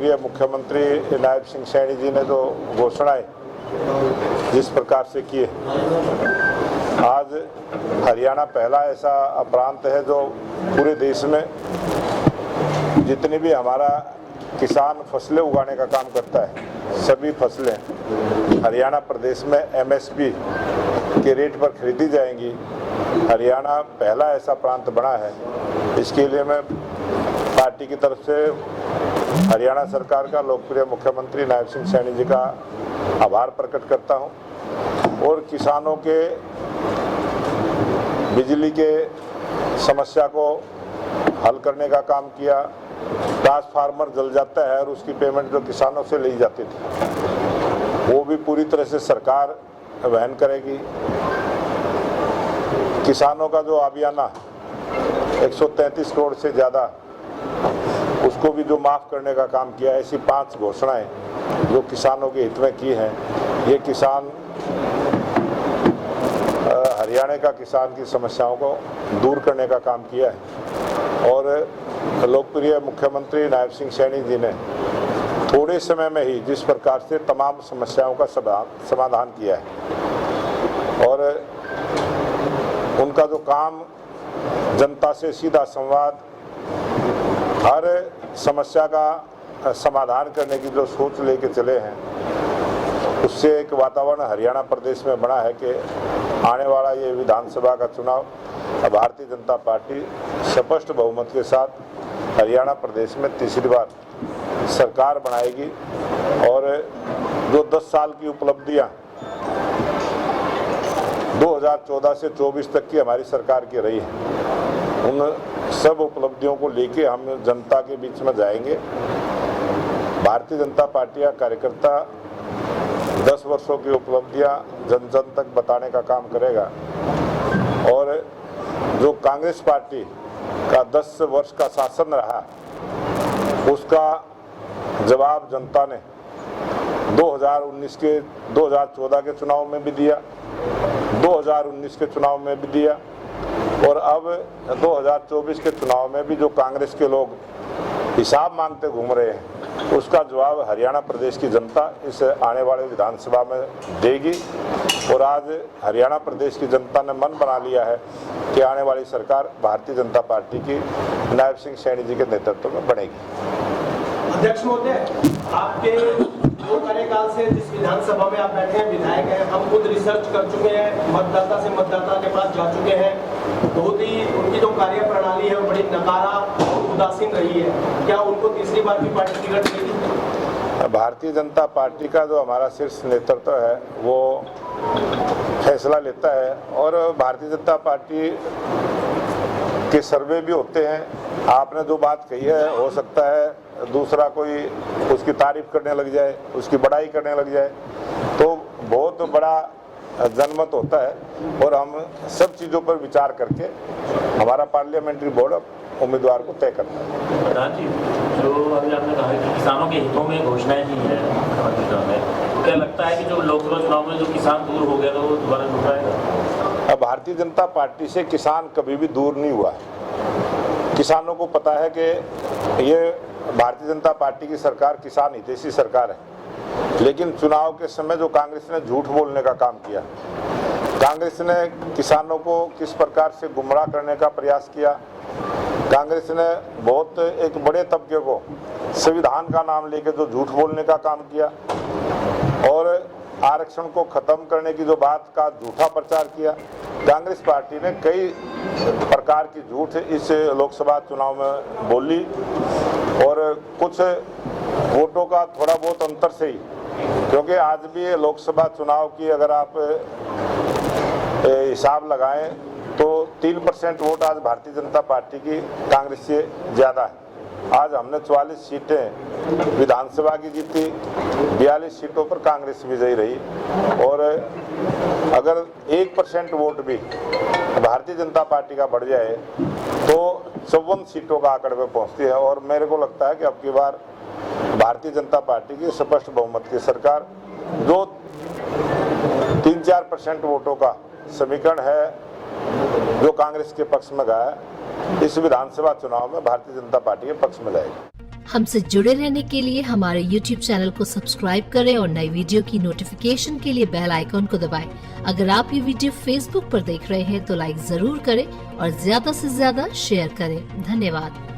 लोकप्रिय मुख्यमंत्री नायब सिंह सैनी जी ने जो घोषणाएं जिस प्रकार से किए, आज हरियाणा पहला ऐसा प्रांत है जो पूरे देश में जितनी भी हमारा किसान फसलें उगाने का काम करता है, सभी फसलें हरियाणा प्रदेश में एमएसपी के रेट पर खरीदी जाएंगी। हरियाणा पहला ऐसा प्रांत बना है। इसके लिए मैं पार्टी की तरफ से हरियाणा सरकार का, लोकप्रिय मुख्यमंत्री नायब सिंह सैनी जी का आभार प्रकट करता हूं। और किसानों के बिजली के समस्या को हल करने का काम किया। ट्रांसफार्मर जल जाता है और उसकी पेमेंट जो किसानों से ली जाती थी वो भी पूरी तरह से सरकार वहन करेगी। किसानों का जो आबियाना 133 करोड़ से ज़्यादा, उसको भी जो माफ़ करने का काम किया। ऐसी 5 घोषणाएं जो किसानों के हित में की हैं। ये किसान, हरियाणा का किसान की समस्याओं को दूर करने का काम किया है। और लोकप्रिय मुख्यमंत्री नायब सिंह सैनी जी ने थोड़े समय में ही जिस प्रकार से तमाम समस्याओं का समाधान किया है, और उनका जो काम जनता से सीधा संवाद, हर समस्या का समाधान करने की जो सोच लेके चले हैं, उससे एक वातावरण हरियाणा प्रदेश में बना है कि आने वाला ये विधानसभा का चुनाव भारतीय जनता पार्टी स्पष्ट बहुमत के साथ हरियाणा प्रदेश में तीसरी बार सरकार बनाएगी। और जो 10 साल की उपलब्धियां 2014 से 24 तक की हमारी सरकार की रही है, उन सब उपलब्धियों को लेके हम जनता के बीच में जाएंगे। भारतीय जनता पार्टी का कार्यकर्ता 10 वर्षों की उपलब्धियां जन जन तक बताने का काम करेगा। और जो कांग्रेस पार्टी का 10 वर्ष का शासन रहा, उसका जवाब जनता ने 2014 के चुनाव में भी दिया, 2019 के चुनाव में भी दिया, और अब 2024 के चुनाव में भी जो कांग्रेस के लोग हिसाब मांगते घूम रहे हैं, उसका जवाब हरियाणा प्रदेश की जनता इस आने वाले विधानसभा में देगी। और आज हरियाणा प्रदेश की जनता ने मन बना लिया है कि आने वाली सरकार भारतीय जनता पार्टी की नायब सिंह सैनी जी के नेतृत्व में बनेगी। अध्यक्ष महोदय, आपके 2 कार्यकाल से जिस विधानसभा में आप बैठे हैं, विधायक हैं, हम खुद रिसर्च कर चुके हैं, मतदाता से मतदाता के पास जा चुके हैं। बहुत ही उनकी जो कार्य प्रणाली है वो बड़ी नकारा और उदासीन रही है। क्या उनको तीसरी बार भी पार्टी टिकट मिलेगी? भारतीय जनता पार्टी का जो हमारा शीर्ष नेतृत्व है वो फैसला लेता है, और भारतीय जनता पार्टी के सर्वे भी होते हैं। आपने जो बात कही है, हो सकता है दूसरा कोई उसकी तारीफ करने लग जाए, उसकी बड़ाई करने लग जाए, तो बहुत बड़ा जनमत होता है। और हम सब चीज़ों पर विचार करके हमारा पार्लियामेंट्री बोर्ड उम्मीदवार को तय करता है। प्रधान जी, जो अभी आपने कहा कि किसानों के हितों में घोषणाएं की है मुख्यमंत्री साहब ने, तो क्या लगता है कि जो लोकसभा चुनाव में जो किसान दूर हो गया था वो दोबारा जुड़ पाएगा? अब भारतीय जनता पार्टी से किसान कभी भी दूर नहीं हुआ है। किसानों को पता है कि ये भारतीय जनता पार्टी की सरकार किसान हितैषी सरकार है। लेकिन चुनाव के समय जो कांग्रेस ने झूठ बोलने का काम किया, कांग्रेस ने किसानों को किस प्रकार से गुमराह करने का प्रयास किया, कांग्रेस ने बहुत एक बड़े तबके को संविधान का नाम लेके जो झूठ बोलने का काम किया, और आरक्षण को खत्म करने की जो बात का झूठा प्रचार किया। कांग्रेस पार्टी ने कई प्रकार की झूठ इस लोकसभा चुनाव में बोली, और कुछ वोटों का थोड़ा बहुत अंतर से ही, क्योंकि आज भी लोकसभा चुनाव की अगर आप हिसाब लगाएं तो 3% वोट आज भारतीय जनता पार्टी की कांग्रेस से ज़्यादा है। आज हमने 44 सीटें विधानसभा की जीती, 42 सीटों पर कांग्रेस विजयी रही, और अगर 1% वोट भी भारतीय जनता पार्टी का बढ़ जाए तो 54 सीटों का आंकड़े में पहुंचती है। और मेरे को लगता है कि अब की बार भारतीय जनता पार्टी की स्पष्ट बहुमत की सरकार, जो 3-4% वोटों का समीकरण है जो कांग्रेस के पक्ष में गया है, इस विधानसभा चुनाव में भारतीय जनता पार्टी के पक्ष में जाएगी। हमसे जुड़े रहने के लिए हमारे YouTube चैनल को सब्सक्राइब करें और नई वीडियो की नोटिफिकेशन के लिए बेल आइकॉन को दबाएं। अगर आप ये वीडियो Facebook पर देख रहे हैं तो लाइक जरूर करें और ज्यादा से ज्यादा शेयर करें। धन्यवाद।